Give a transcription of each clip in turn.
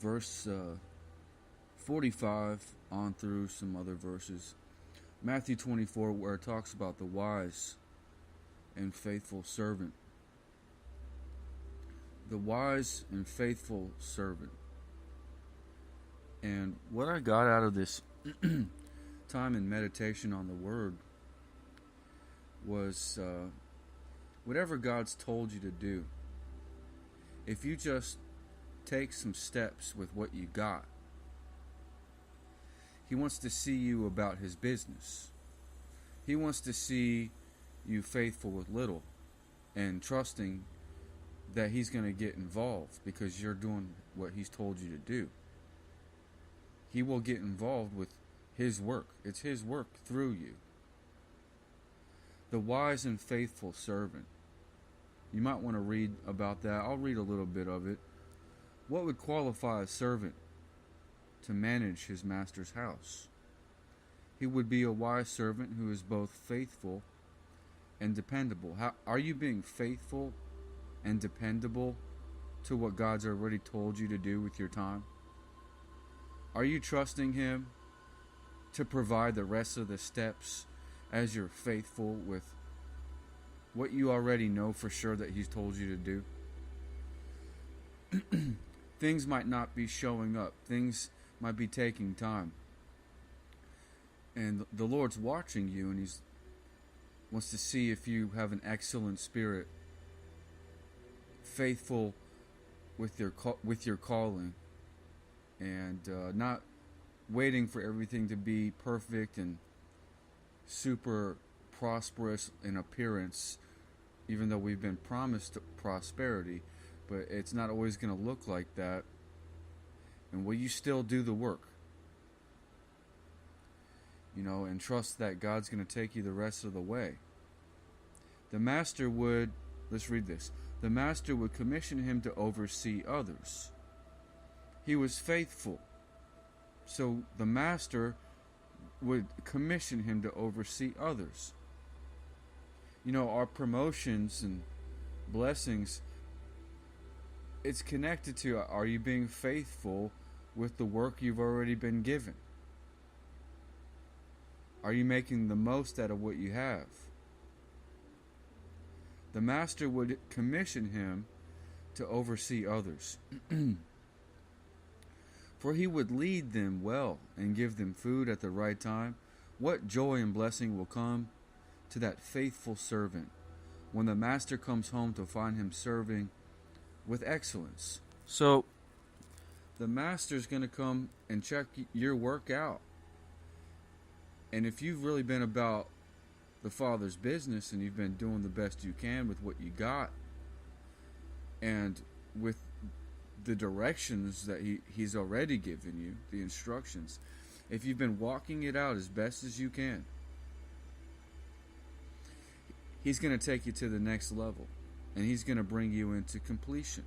verse 45 on through some other verses. Matthew 24, where it talks about the wise and faithful servant. The wise and faithful servant. And what I got out of this time in meditation on the Word was whatever God's told you to do, if you just take some steps with what you got, He wants to see you about His business. He wants to see you faithful with little and trusting that He's going to get involved because you're doing what He's told you to do. He will get involved with His work. It's His work through you. The wise and faithful servant. You might want to read about that. I'll read a little bit of it. What would qualify a servant to manage his master's house? He would be a wise servant who is both faithful and dependable. Are you being faithful and dependable to what God's already told you to do with your time? Are you trusting Him to provide the rest of the steps as you're faithful with what you already know for sure that He's told you to do? Things might not be showing up. Things might be taking time. And the Lord's watching you, and He wants to see if you have an excellent spirit, faithful with your calling, and not waiting for everything to be perfect and super prosperous in appearance, even though we've been promised prosperity, but it's not always going to look like that. And will you still do the work? And trust that God's going to take you the rest of the way. The master would, let's read this. The master would commission him to oversee others. He was faithful. So the master would commission him to oversee others. Our promotions and blessings, it's connected to, are you being faithful with the work you've already been given? Are you making the most out of what you have? The master would commission him to oversee others. For he would lead them well and give them food at the right time. What joy and blessing will come to that faithful servant when the master comes home to find him serving with excellence. So, the master's going to come and check your work out. And if you've really been about the Father's business and you've been doing the best you can with what you got and with the directions that He's already given you, the instructions, if you've been walking it out as best as you can, He's going to take you to the next level, and He's going to bring you into completion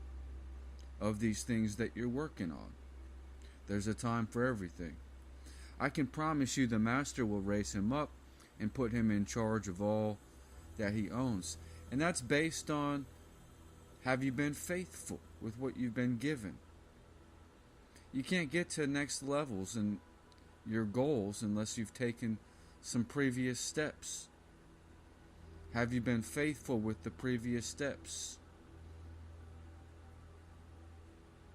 of these things that you're working on. There's a time for everything. I can promise you the master will raise him up and put him in charge of all that he owns. And that's based on, have you been faithful with what you've been given? You can't get to next levels and your goals unless you've taken some previous steps. Have you been faithful with the previous steps?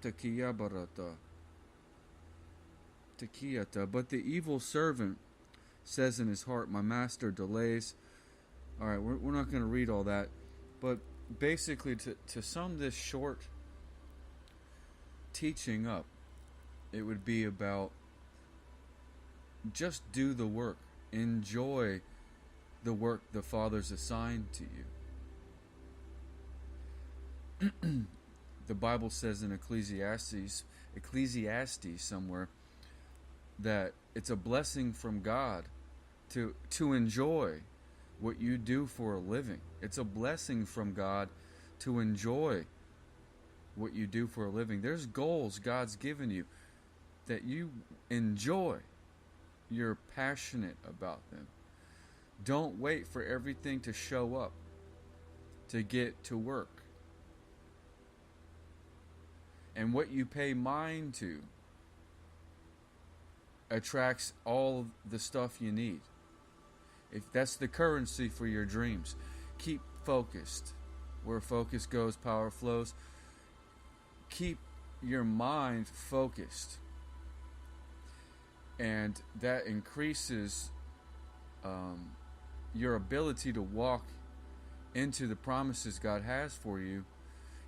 Takiya barata. But the evil servant says in his heart, my master delays. Alright, we're not going to read all that. But basically, to sum this short teaching up, it would be about just do the work. Enjoy the work the Father's assigned to you. The Bible says in Ecclesiastes somewhere, that it's a blessing from God to enjoy what you do for a living. It's a blessing from God to enjoy what you do for a living. There's goals God's given you that you enjoy. You're passionate about them. Don't wait for everything to show up to get to work. And what you pay mind to attracts all the stuff you need. If that's the currency for your dreams, keep focused. Where focus goes, power flows. Keep your mind focused. And that increases your ability to walk into the promises God has for you.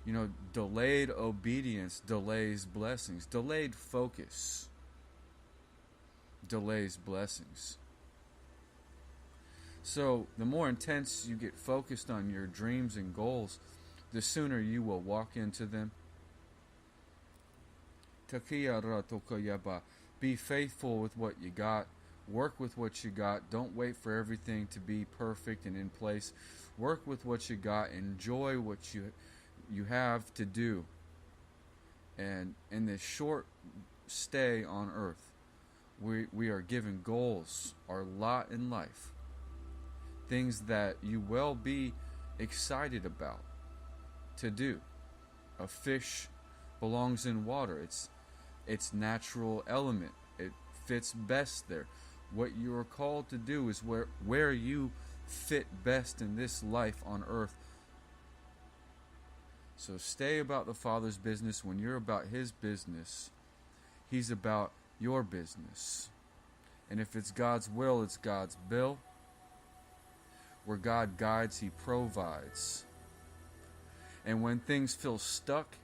You know, delayed obedience delays blessings. Delayed focus delays blessings. So the more intense you get focused on your dreams and goals, the sooner you will walk into them. Be faithful with what you got. Work with what you got. Don't wait for everything to be perfect and in place. Work with what you got. Enjoy what you have to do. And in this short stay on earth, we are given goals, our lot in life. Things that you will be excited about to do. A fish belongs in water. Its natural element. It fits best there. What you are called to do is where you fit best in this life on earth. So stay about the Father's business. When you're about His business, He's about your business. And if it's God's will, it's God's bill. Where God guides, He provides. And when things feel stuck